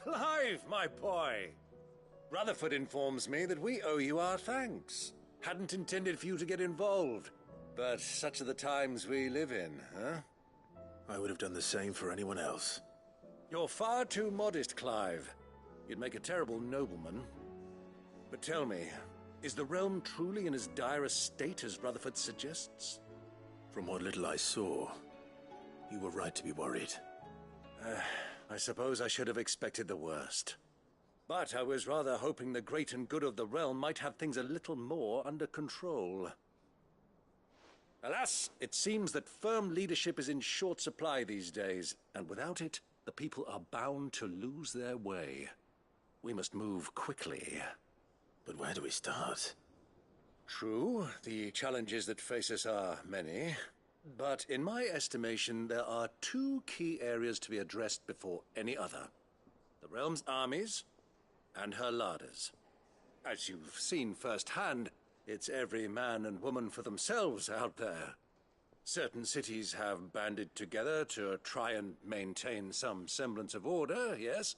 Clive, my boy! Rutherford informs me that we owe you our thanks. Hadn't intended for you to get involved, but such are the times we live in, huh? I would have done the same for anyone else. You're far too modest, Clive. You'd make a terrible nobleman. But tell me, is the realm truly in as dire a state as Rutherford suggests? From what little I saw, you were right to be worried. I suppose I should have expected the worst. But I was rather hoping the great and good of the realm might have things a little more under control. Alas, it seems that firm leadership is in short supply these days, and without it, the people are bound to lose their way. We must move quickly. But where do we start? True, the challenges that face us are many. But in my estimation, there are two key areas to be addressed before any other. The realm's armies and her larders. As you've seen firsthand, it's every man and woman for themselves out there. Certain cities have banded together to try and maintain some semblance of order, yes,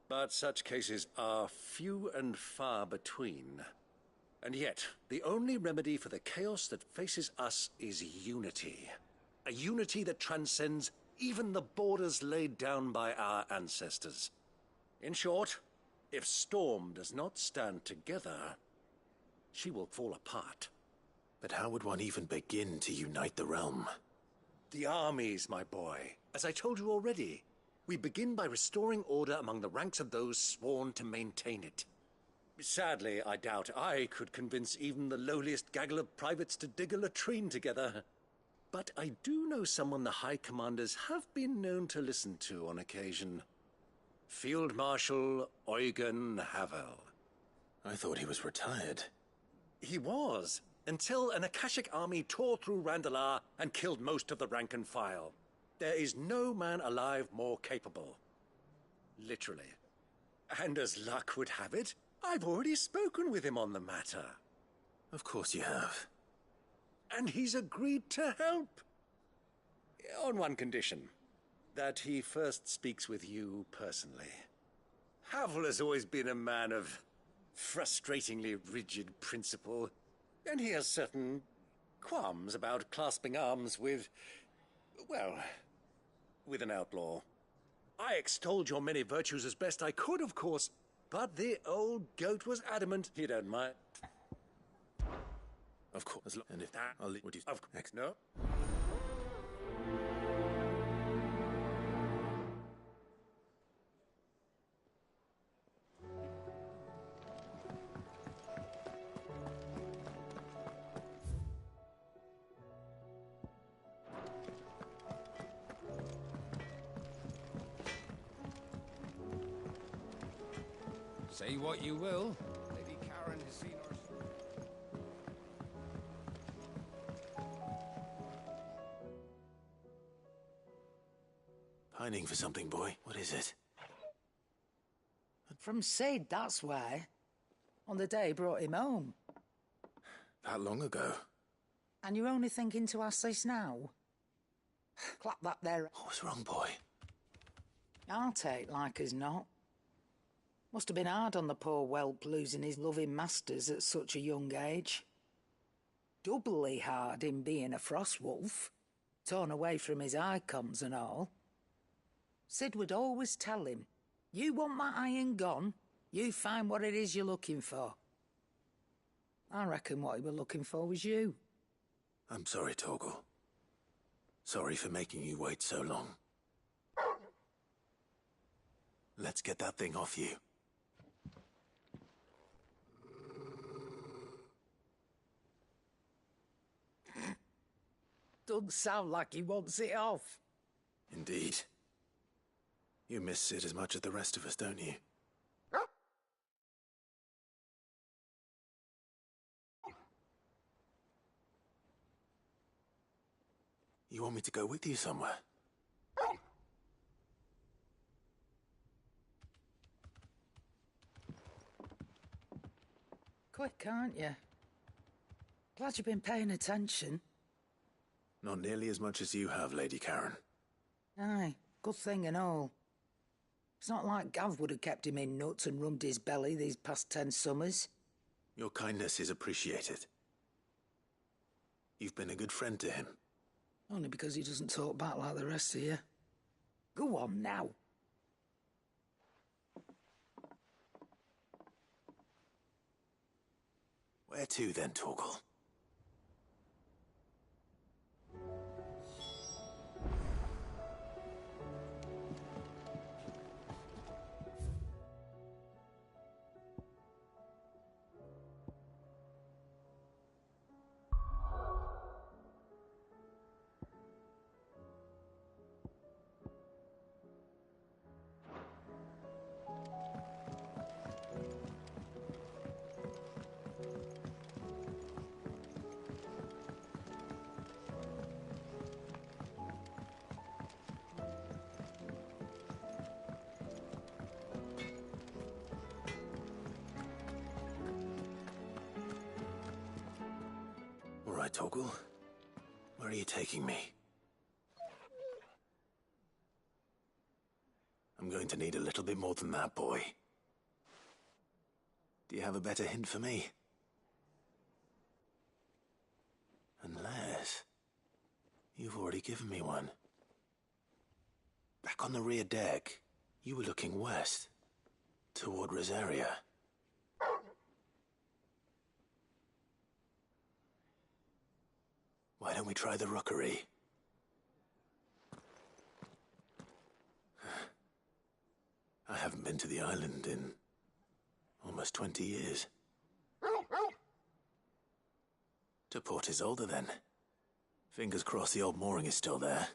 but such cases are few and far between. And yet, the only remedy for the chaos that faces us is unity. A unity that transcends even the borders laid down by our ancestors. In short, if Storm does not stand together, she will fall apart. But how would one even begin to unite the realm? The armies, my boy. As I told you already, we begin by restoring order among the ranks of those sworn to maintain it. Sadly, I doubt I could convince even the lowliest gaggle of privates to dig a latrine together. But I do know someone the High Commanders have been known to listen to on occasion. Field Marshal Eugen Havel. I thought he was retired. He was, until an Akashic army tore through Randalar and killed most of the rank and file. There is no man alive more capable. Literally. And as luck would have it, I've already spoken with him on the matter. Of course you have. And he's agreed to help. On one condition. That he first speaks with you personally. Havel has always been a man of frustratingly rigid principle, and he has certain qualms about clasping arms with, well, with an outlaw. I extolled your many virtues as best I could, of course, but the old goat was adamant he don't mind. Of course, and if that, I'll leave. Would you? Of course, no. Say what you will, Lady Karen has seen our... Pining for something, boy. What is it? From Sid, that's why. On the day he brought him home. That long ago? And you're only thinking to ask this now? Clap that there. What was wrong, boy? I'll take like as not. Must have been hard on the poor whelp losing his loving masters at such a young age. Doubly hard in being a frost wolf, torn away from his icons and all. Sid would always tell him, you want that iron gone, you find what it is you're looking for. I reckon what he was looking for was you. I'm sorry, Torgal. Sorry for making you wait so long. Let's get that thing off you. Doesn't sound like he wants it off. Indeed. You miss Sid as much as the rest of us, don't you? You want me to go with you somewhere? Quick, aren't you? Glad you've been paying attention. Not nearly as much as you have, Lady Karen. Aye, good thing and all. It's not like Gav would have kept him in nuts and rubbed his belly these past 10 summers. Your kindness is appreciated. You've been a good friend to him. Only because he doesn't talk back like the rest of you. Go on now. Where to then, Torgal? All right, Torgal. Where are you taking me? I'm going to need a little bit more than that, boy. Do you have a better hint for me? Unless... you've already given me one. Back on the rear deck, you were looking west, toward Rosaria. Why don't we try the rookery? I haven't been to the island in almost 20 years. To Port Isolde, then. Fingers crossed the old mooring is still there.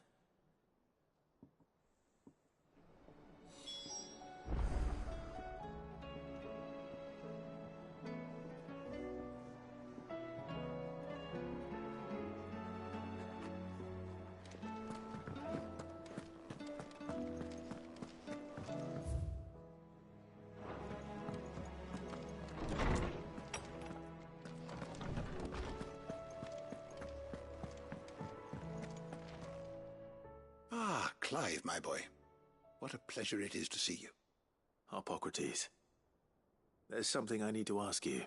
Ah, Clive, my boy. What a pleasure it is to see you. Harpocrates. There's something I need to ask you.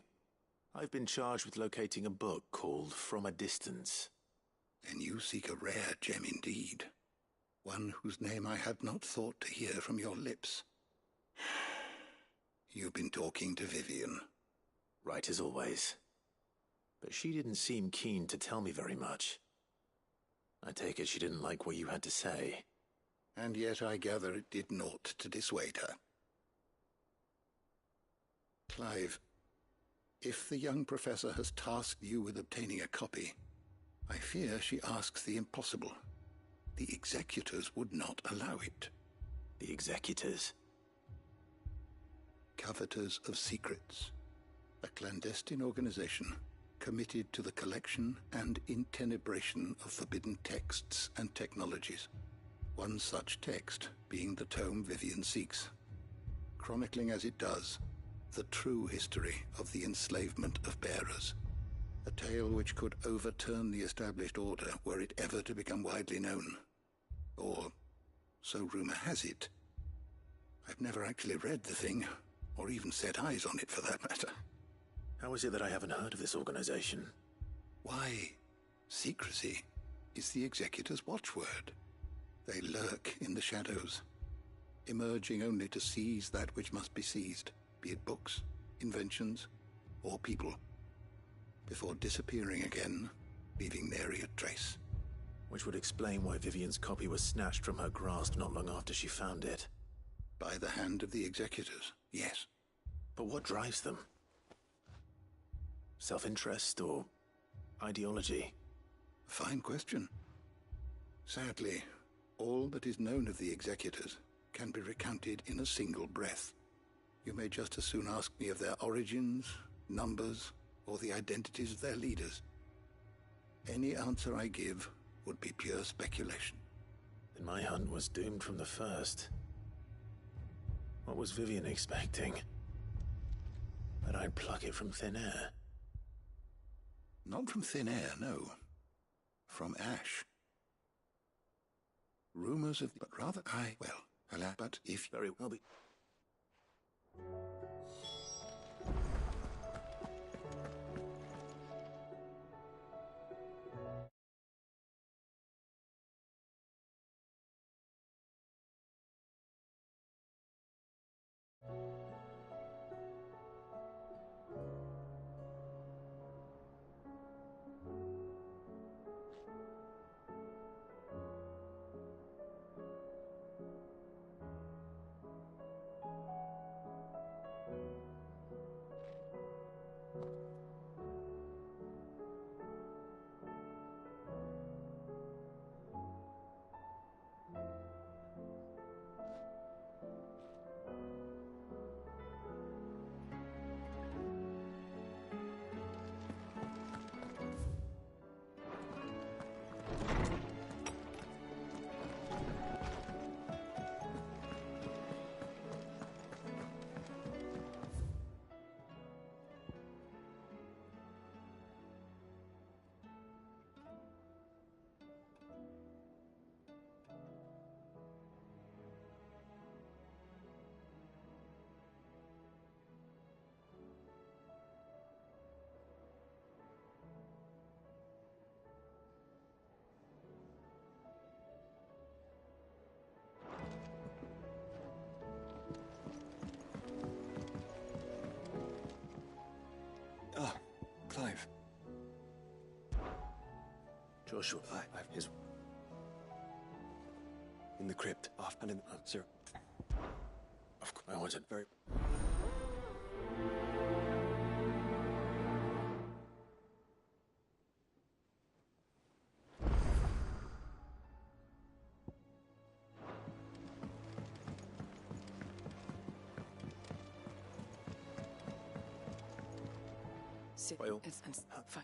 I've been charged with locating a book called From a Distance. Then you seek a rare gem indeed. One whose name I had not thought to hear from your lips. You've been talking to Vivian. Right as always. But she didn't seem keen to tell me very much. I take it she didn't like what you had to say. And yet I gather it did naught to dissuade her. Clive, if the young professor has tasked you with obtaining a copy, I fear she asks the impossible. The executors would not allow it. The executors? Covetors of Secrets. A clandestine organization committed to the collection and intenebration of forbidden texts and technologies. One such text being the tome Vivian seeks, chronicling as it does the true history of the enslavement of bearers, a tale which could overturn the established order were it ever to become widely known. Or, so rumor has it. I've never actually read the thing, or even set eyes on it for that matter. How is it that I haven't heard of this organization? Why, secrecy is the executor's watchword. They lurk in the shadows, emerging only to seize that which must be seized, be it books, inventions, or people, before disappearing again, leaving nary a trace. Which would explain why Vivian's copy was snatched from her grasp not long after she found it. By the hand of the executors, yes. But what drives them? Self-interest or ideology? Fine question. Sadly, all that is known of the executors can be recounted in a single breath. You may just as soon ask me of their origins, numbers, or the identities of their leaders. Any answer I give would be pure speculation. Then my hunt was doomed from the first. What was Vivian expecting? That I'd pluck it from thin air? Not from thin air, no. From ash. Rumors of... but rather well, But if Very well be. Ah, Clive. Joshua, I've his... In the crypt, off and in... sir. of course, I wasn't Very... Well,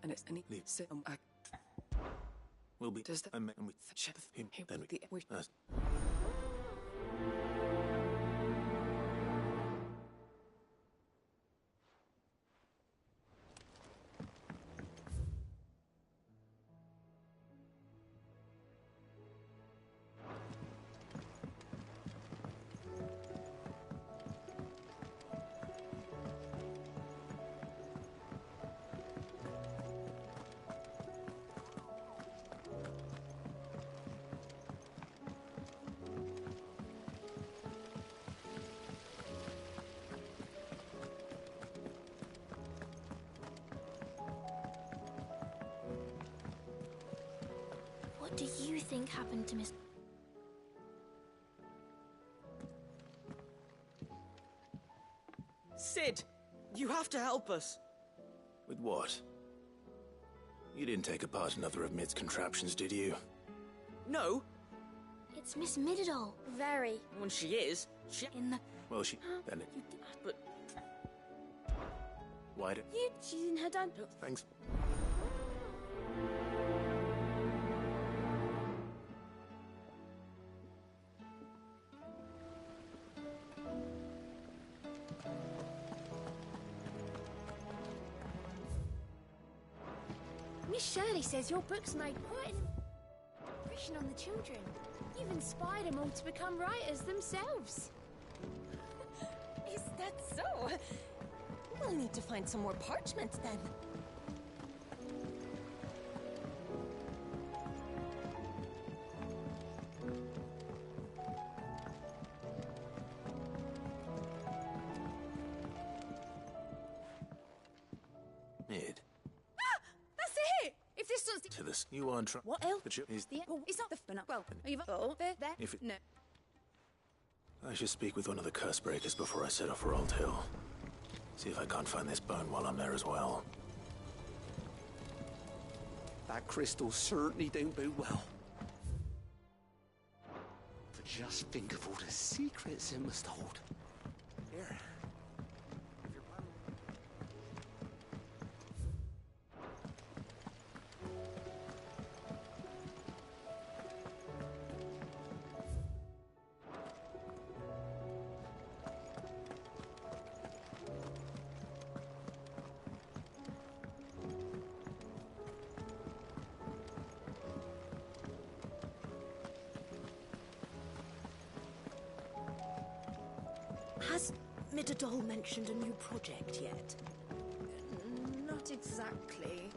and it's any leave. sit We'll be. Does the- and we ship him. him Then the we. What do you think happened to Miss... Sid, you have to help us. With what? You didn't take apart another of Mid's contraptions, did you? No, It's Miss Mididol. Very. when she is, she... In the... Well, she. Then it. But Why did. She's in her dad... Thanks. Miss Shirley says your book's made quite an impression on the children. You've inspired them all to become writers themselves. Is that so? We'll need to find some more parchment then. Mid. That's it! If this doesn't... To this. You aren't trying. What else? The chip is. The apple is not the... Well, are you... Oh, there. If it- No. I should speak with one of the curse breakers before I set off for Old Hill. See if I can't find this bone while I'm there as well. That crystal certainly don't bode well. But just think of all the secrets it must hold. Here. Midadol mentioned a new project yet? Not exactly.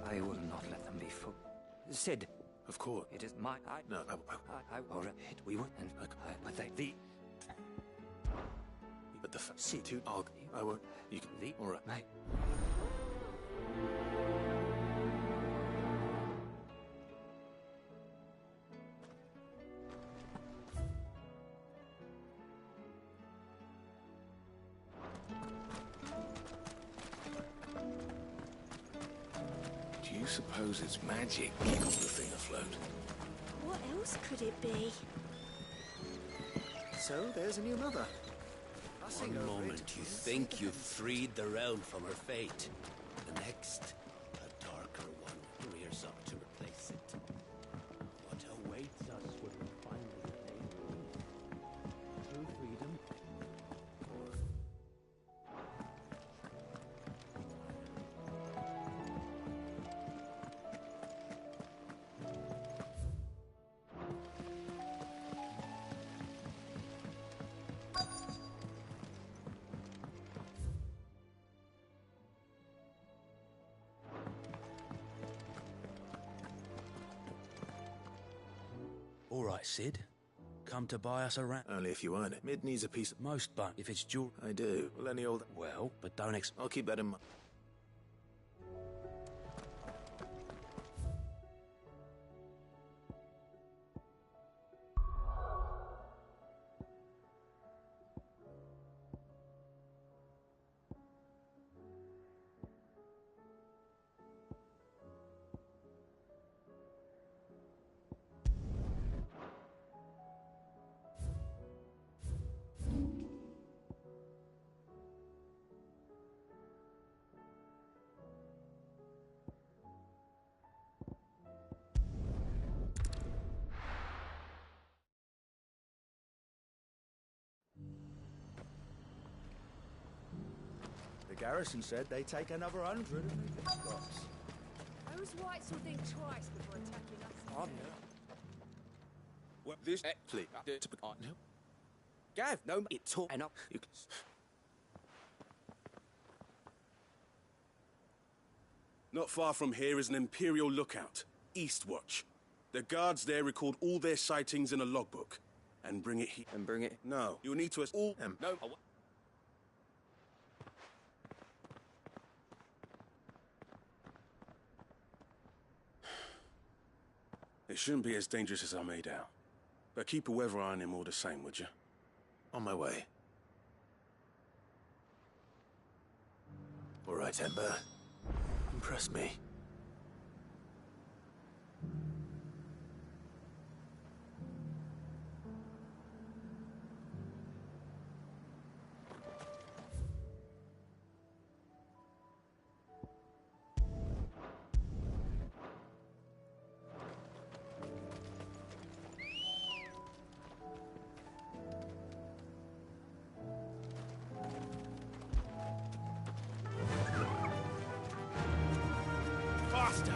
I will not let them be fooled. Sid, Of course. it is my... No, I will... We would... And... but they... but the Sid, I won't. You can. All right. Mate. Do you suppose it's magic keeping the thing afloat? What else could it be? So, there's a new mother. One moment you think you've freed the realm from her fate. The next, a darker one rears up to replace it. What awaits us when we finally attain true freedom? Or... All right, Sid. Come to buy us around. Only if you earn it. Mid needs a piece of... Most, but if it's jewel... I do. Well, any old... Well, but don't I'll keep that in mind. The garrison said they take another 100 of the Scots. Those whites will think twice before attacking us. Oh, Well, this... Please. No. Gav, no, it took... And up... Not far from here is an Imperial lookout, Eastwatch. The guards there record all their sightings in a logbook. And bring it here. And bring it... No, you'll need to... all... No. It shouldn't be as dangerous as I made out. But keep a weather eye on him all the same, would you? On my way. All right, Ember. Impress me. Faster!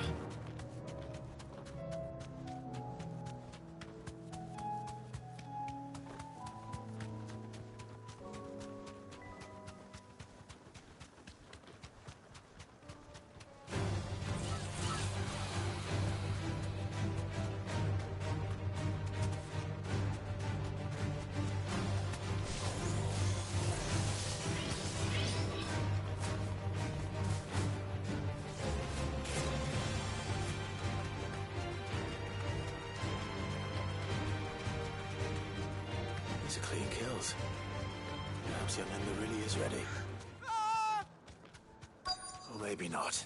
These are clean kills. Perhaps young Ember really is ready. Or maybe not.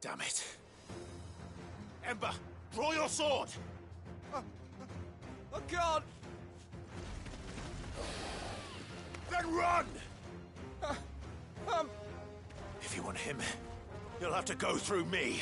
Damn it. Ember, draw your sword! I can't! Then run! If you want him, you'll have to go through me.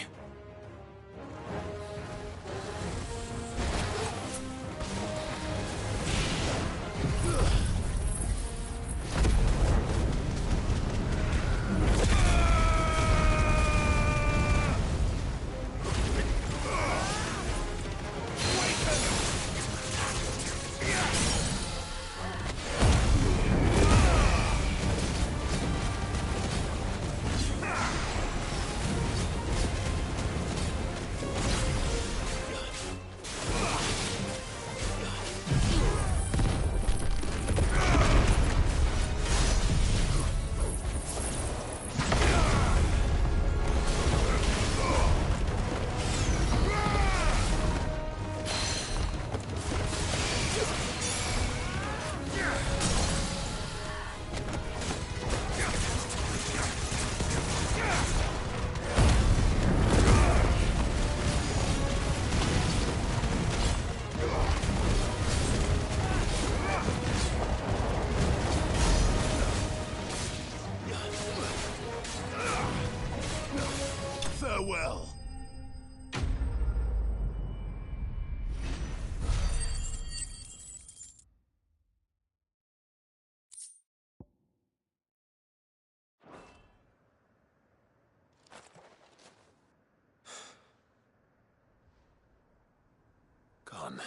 well. Gone.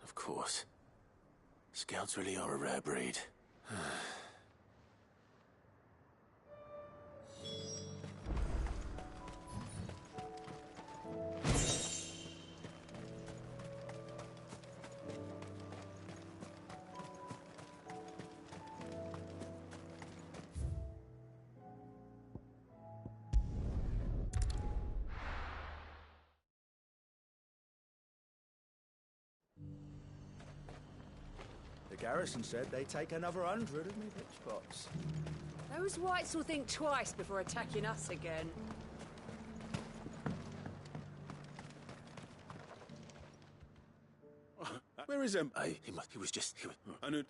Of course. Scouts really are a rare breed. The garrison said they take another 100 of me bitch bots. Those whites will think twice before attacking us again. Where is him? He was just... I knew...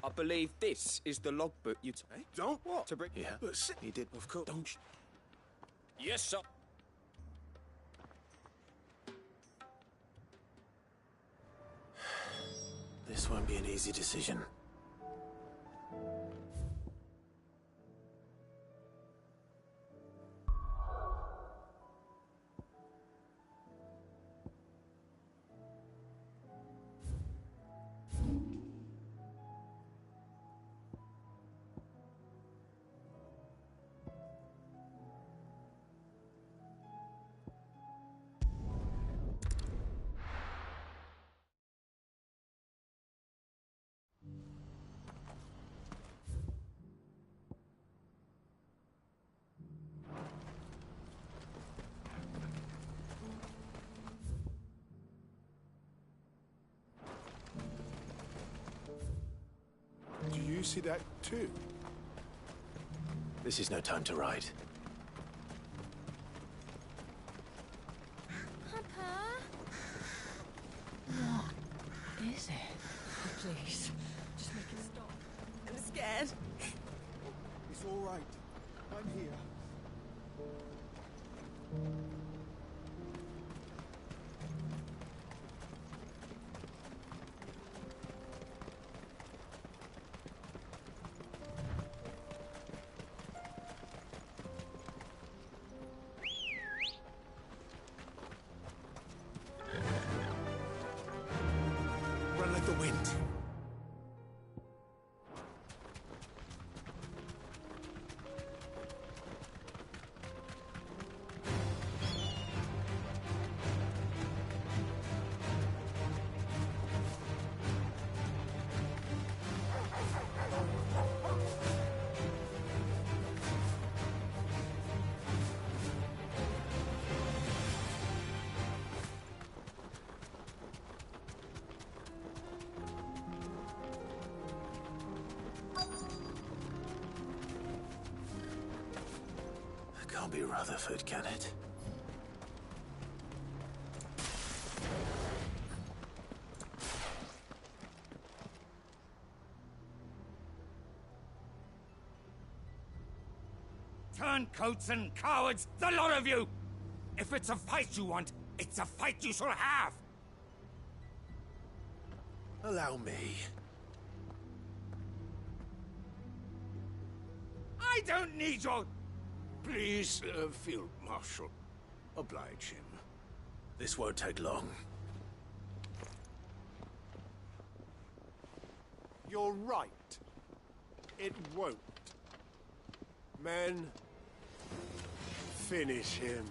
I believe this is the logbook you... Don't what? To bring... Yeah, he did. Of course. Don't... Yes, sir. This won't be an easy decision. Do you see that too? This is no time to ride. Papa? What is it? Please, just make it stop. I'm scared. It's all right. I'm here. Run like the wind. Can't be Rutherford, can it? Turncoats and cowards, the lot of you! If it's a fight you want, it's a fight you shall have! Allow me. I don't need your... Please, Field Marshal, oblige him. This won't take long. You're right. It won't. Men, finish him.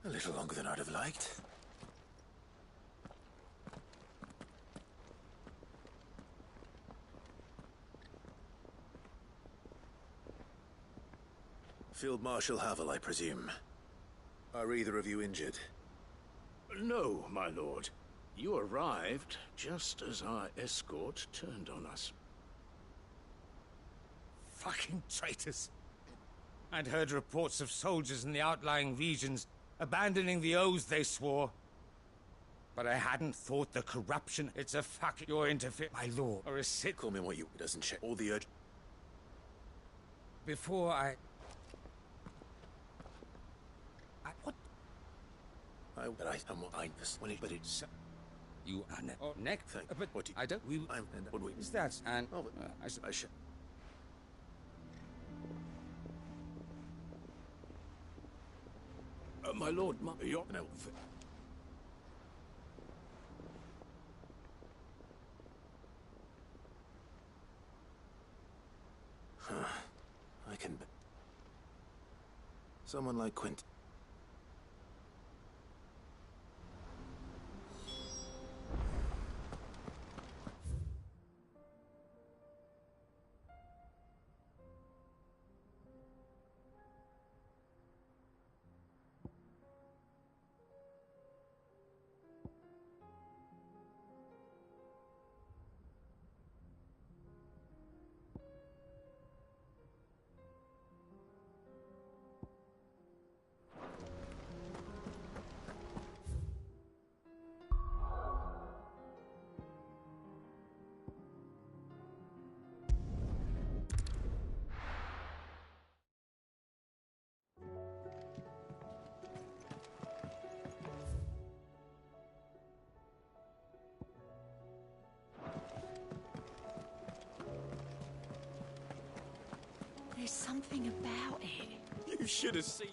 A little longer than I'd have liked. Field Marshal Havel, I presume. Are either of you injured? No, my lord. You arrived just as our escort turned on us. Fucking traitors. I'd heard reports of soldiers in the outlying regions abandoning the oaths they swore. But I hadn't thought the corruption. It's a fuck your interfere, my lord, or a sit. Call me what you doesn't check all the urge. Before I what? But it's You are neck. But what do you, I don't. We. What we? Is that? And I should. My lord, your... No. I can... Someone like Quint. There's something about it. You should have seen.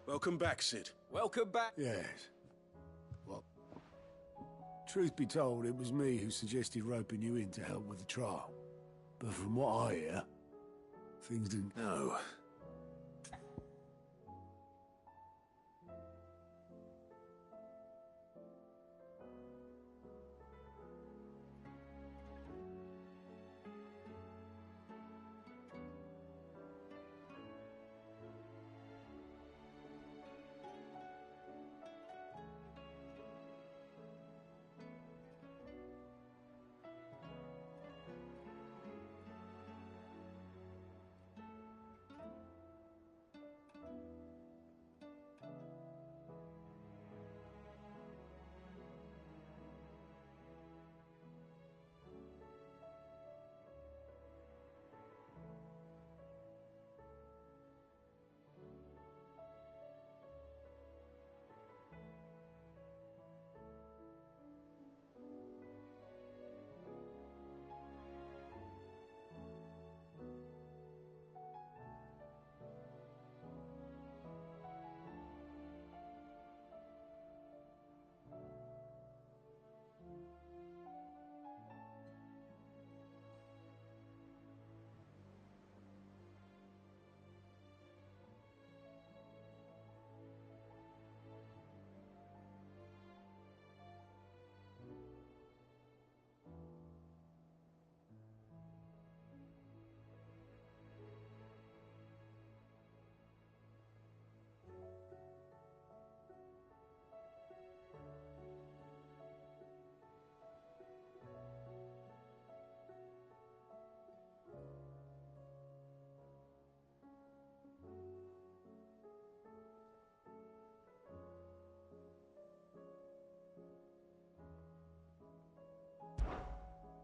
Welcome back, Cid. Welcome back. Yes. Well, truth be told, it was me who suggested roping you in to help with the trial. But from what I hear, things didn't... No.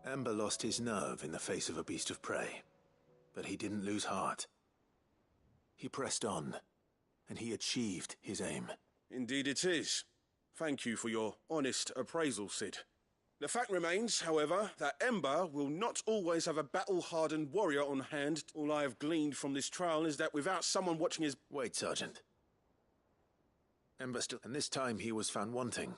Ember lost his nerve in the face of a beast of prey, but he didn't lose heart. He pressed on, and he achieved his aim. Indeed it is. Thank you for your honest appraisal, Cid. The fact remains, however, that Ember will not always have a battle-hardened warrior on hand. All I have gleaned from this trial is that without someone watching his... Wait, Sergeant. Ember still... And this time he was found wanting,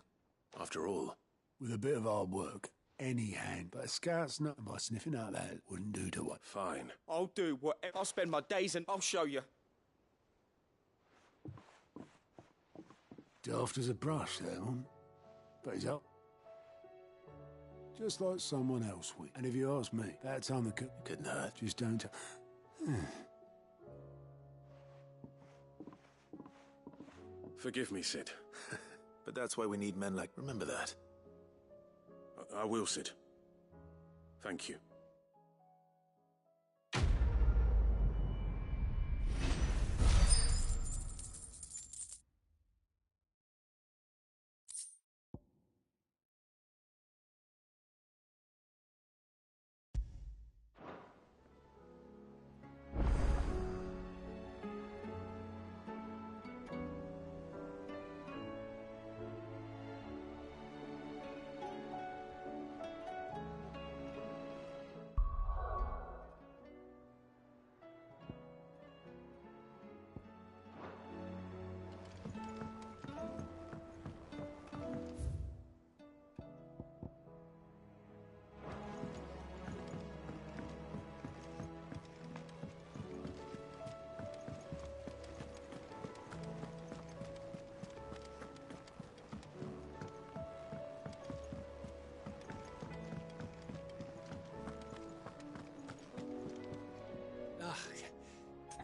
after all. With a bit of hard work, any hand but a scout's nut, and by sniffing out that wouldn't do to what. Fine. I'll do whatever. I'll spend my days and I'll show you. Daft as a brush, that one. But he's up. Just like someone else would. And if you ask me, that time the couldn't hurt. Just don't... Forgive me, Cid. But that's why we need men like... Remember that. I will, Cid. Thank you.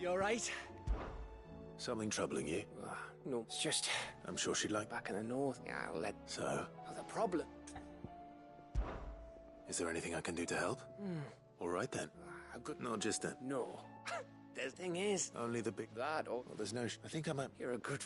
You alright? Something troubling you? No, it's just... I'm sure she'd like... Back in the north, yeah, I'll let... So? Oh, the problem... Is there anything I can do to help? All right, then. Good... Not just then. No. The thing is... Only the big... That, or... Well, there's no... I think I might... You're a good...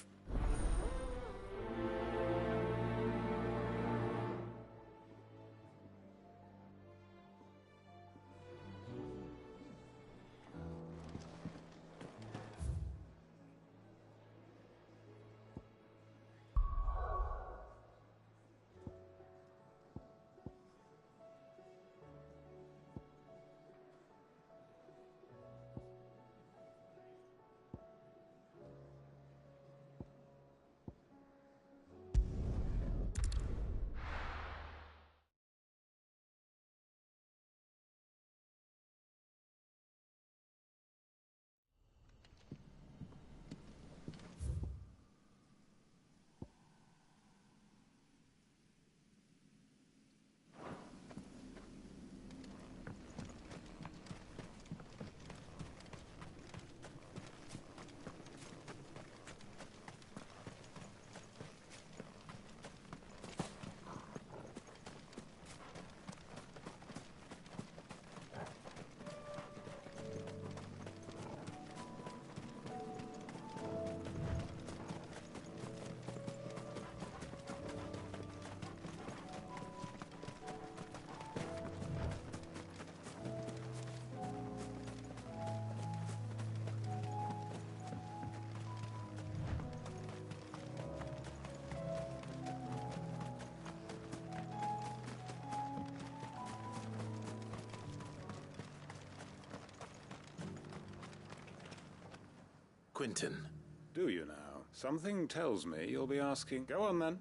Quinton. Do you now? Something tells me you'll be asking... Go on, then.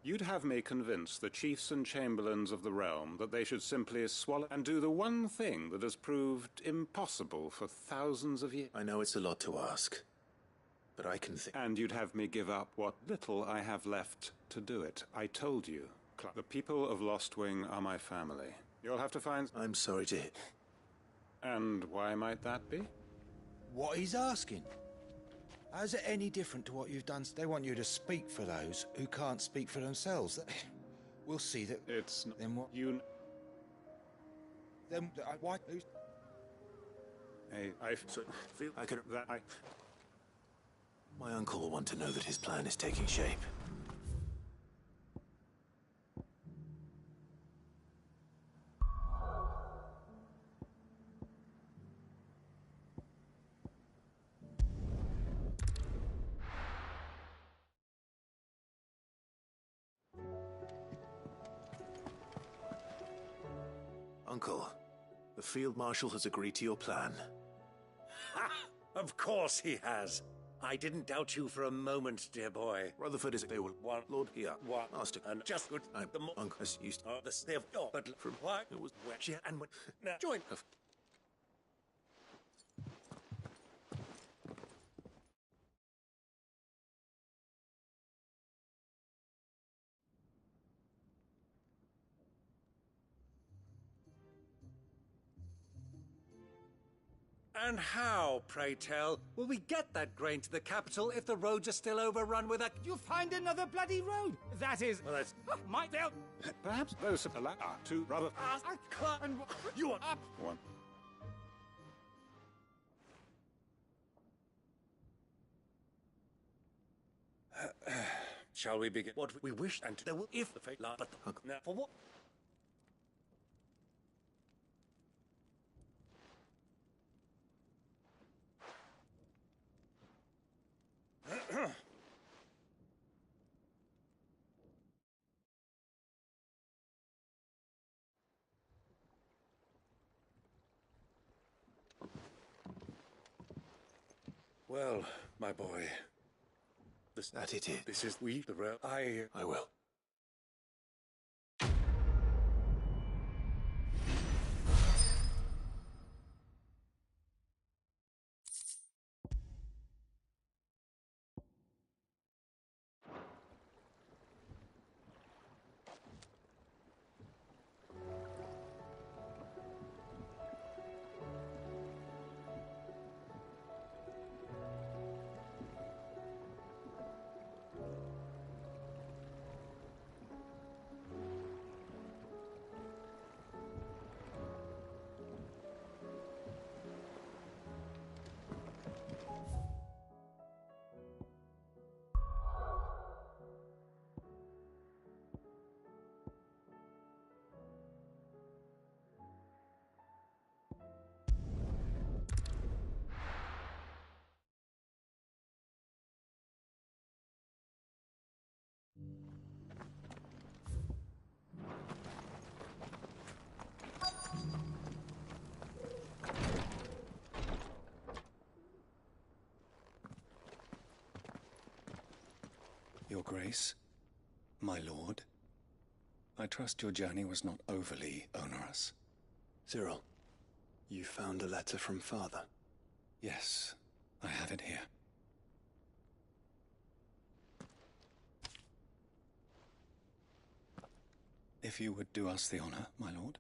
You'd have me convince the chiefs and chamberlains of the realm that they should simply swallow and do the one thing that has proved impossible for thousands of years. I know it's a lot to ask, but I can think... And you'd have me give up what little I have left to do it. I told you. The people of Lostwing are my family. You'll have to find... I'm sorry to... And why might that be? What he's asking. How's it any different to what you've done? They want you to speak for those who can't speak for themselves. We'll see that... It's... Then what? You... Then... Why... Who's... I feel I could... That I... My uncle will want to know that his plan is taking shape. Uncle, the Field Marshal has agreed to your plan. Ha! Of course he has. I didn't doubt you for a moment, dear boy. Rutherford is they will One, Lord here. one, Master. and just good. I'm The more uncle as used they have but from why it was where she and when now join. And how, pray tell, will we get that grain to the capital if the roads are still overrun with a... You find another bloody road! That is... Well, that's... Might they'll... Perhaps those of the latter to rather... I can't... And You are... up... One. Shall we begin? What we wish, and there will, if the fate la, but now for what? Well, my boy. That it is. This is we, the realm. I will. Your Grace, my lord, I trust your journey was not overly onerous. Cyril, you found a letter from Father? Yes, I have it here. If you would do us the honor, my lord.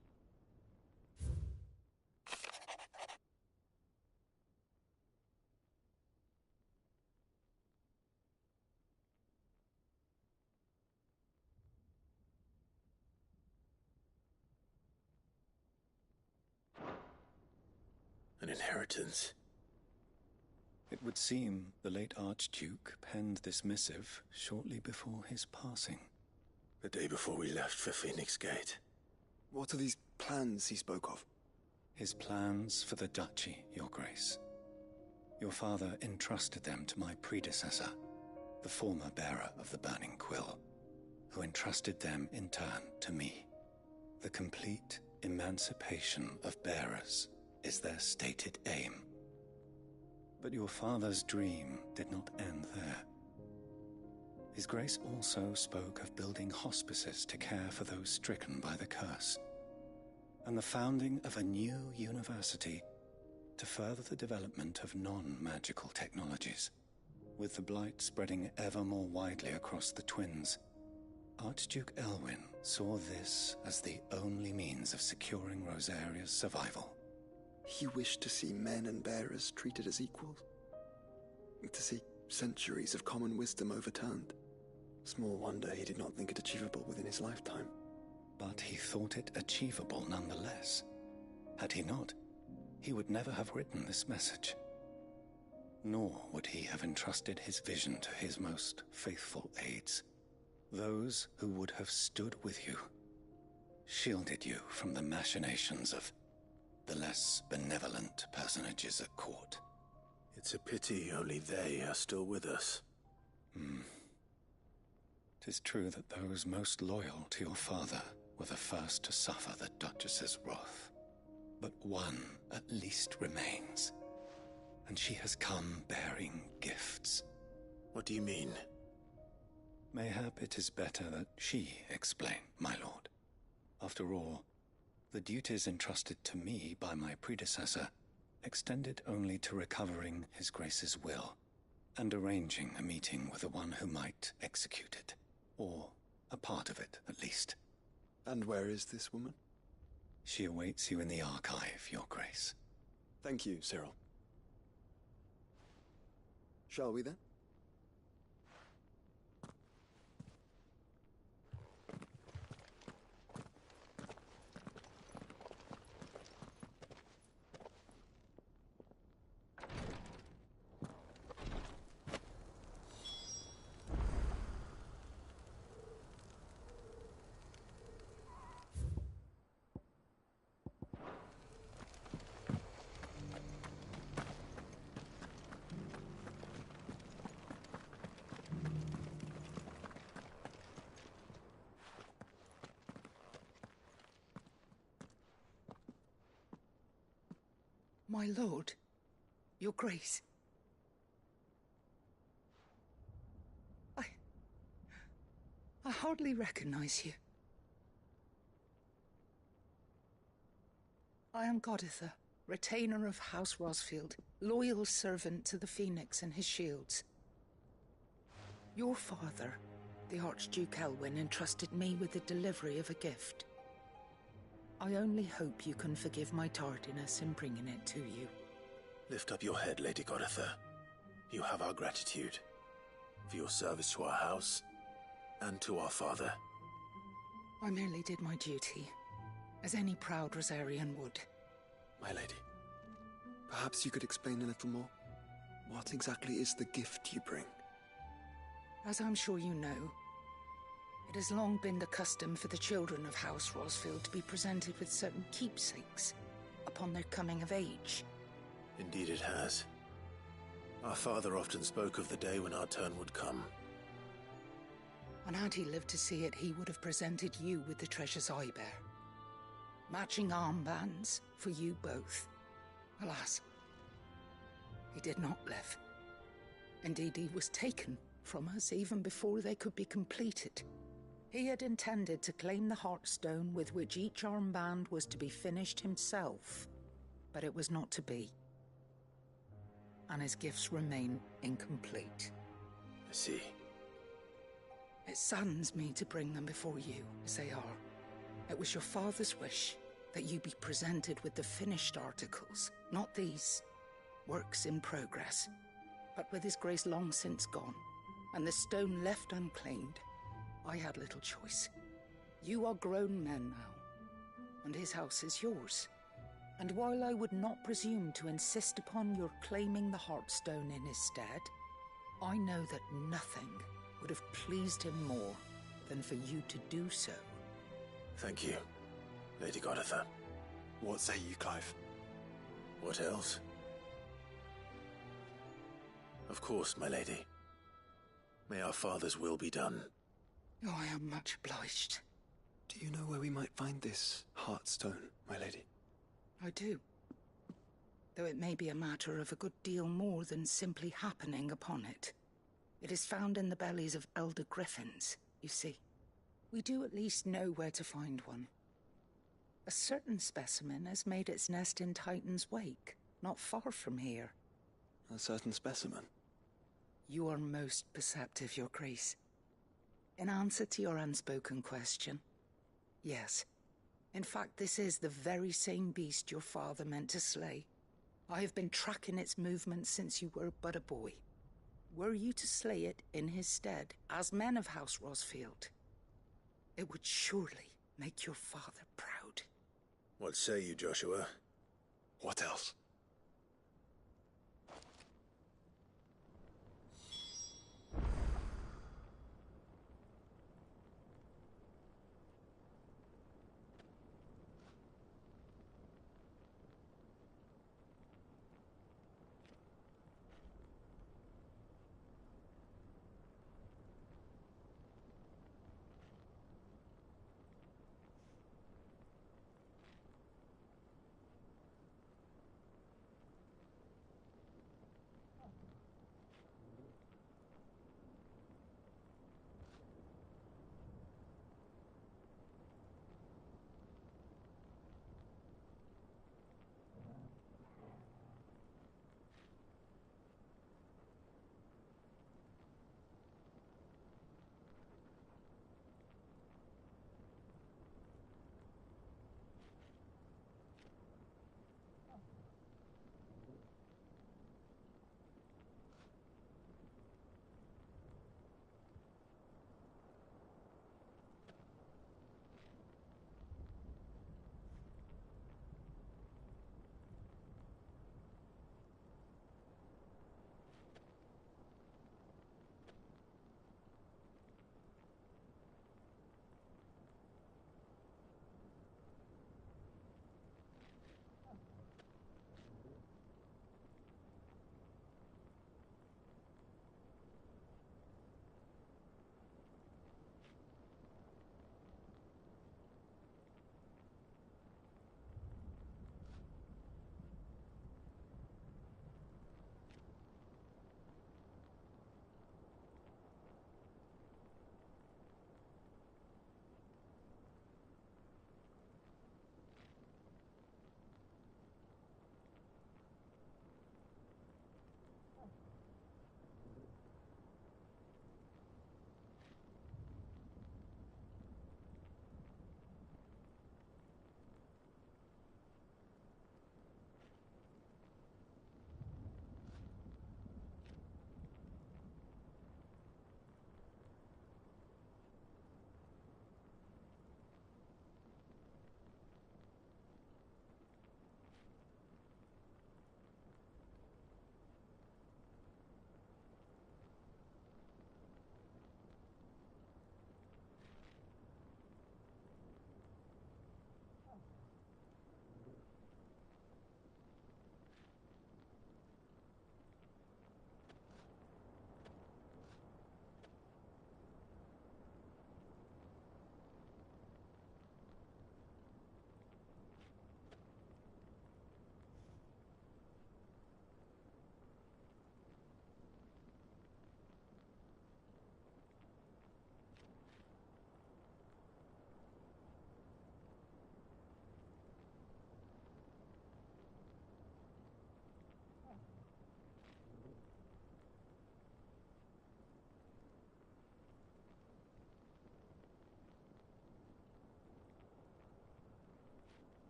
An inheritance. It would seem the late Archduke penned this missive shortly before his passing. The day before we left for Phoenix Gate. What are these plans he spoke of? His plans for the duchy, Your Grace. Your father entrusted them to my predecessor, the former bearer of the Burning Quill, who entrusted them in turn to me. The complete emancipation of bearers is their stated aim. But your father's dream did not end there. His Grace also spoke of building hospices to care for those stricken by the curse, and the founding of a new university to further the development of non-magical technologies. With the blight spreading ever more widely across the twins, Archduke Elwyn saw this as the only means of securing Rosaria's survival. He wished to see men and bearers treated as equals. To see centuries of common wisdom overturned. Small wonder he did not think it achievable within his lifetime. But he thought it achievable nonetheless. Had he not, he would never have written this message. Nor would he have entrusted his vision to his most faithful aides. Those who would have stood with you, shielded you from the machinations of the less benevolent personages at court. It's a pity only they are still with us. 'Tis true that those most loyal to your father were the first to suffer the Duchess's wrath. But one at least remains. and she has come bearing gifts. What do you mean? Mayhap it is better that she explain, my lord. After all, the duties entrusted to me by my predecessor extended only to recovering His Grace's will and arranging a meeting with the one who might execute it, or a part of it, at least. And where is this woman? She awaits you in the archive, Your Grace. Thank you, Cyril. Shall we then? My lord, Your Grace. I hardly recognize you. I am Goditha, retainer of House Rosfield, loyal servant to the Phoenix and his shields. Your father, the Archduke Elwyn, entrusted me with the delivery of a gift. I only hope you can forgive my tardiness in bringing it to you. Lift up your head, Lady Goditha. You have our gratitude for your service to our house and to our father. I merely did my duty, as any proud Rosarian would. My lady, perhaps you could explain a little more? What exactly is the gift you bring? As I'm sure you know, it has long been the custom for the children of House Rosfield to be presented with certain keepsakes upon their coming of age. Indeed it has. Our father often spoke of the day when our turn would come. And had he lived to see it, he would have presented you with the treasures I bear. Matching armbands for you both. Alas, he did not live. Indeed, he was taken from us even before they could be completed. He had intended to claim the Heartstone with which each armband was to be finished himself, but it was not to be. And his gifts remain incomplete. I see. It saddens me to bring them before you, as they are. It was your father's wish that you be presented with the finished articles, not these works in progress. But with his grace long since gone, and the stone left unclaimed, I had little choice. You are grown men now, and his house is yours. And while I would not presume to insist upon your claiming the Heartstone in his stead, I know that nothing would have pleased him more than for you to do so. Thank you, Lady Goditha. What say you, Clive? What else? Of course, my lady. May our father's will be done. Oh, I am much obliged. Do you know where we might find this Heartstone, my lady? I do. Though it may be a matter of a good deal more than simply happening upon it. It is found in the bellies of elder griffins, you see. We do at least know where to find one. A certain specimen has made its nest in Titan's Wake, not far from here. A certain specimen? You are most perceptive, Your Grace. In answer to your unspoken question, yes. In fact, this is the very same beast your father meant to slay. I have been tracking its movements since you were but a boy. Were you to slay it in his stead, as men of House Rosfield, it would surely make your father proud. What say you, Joshua? What else?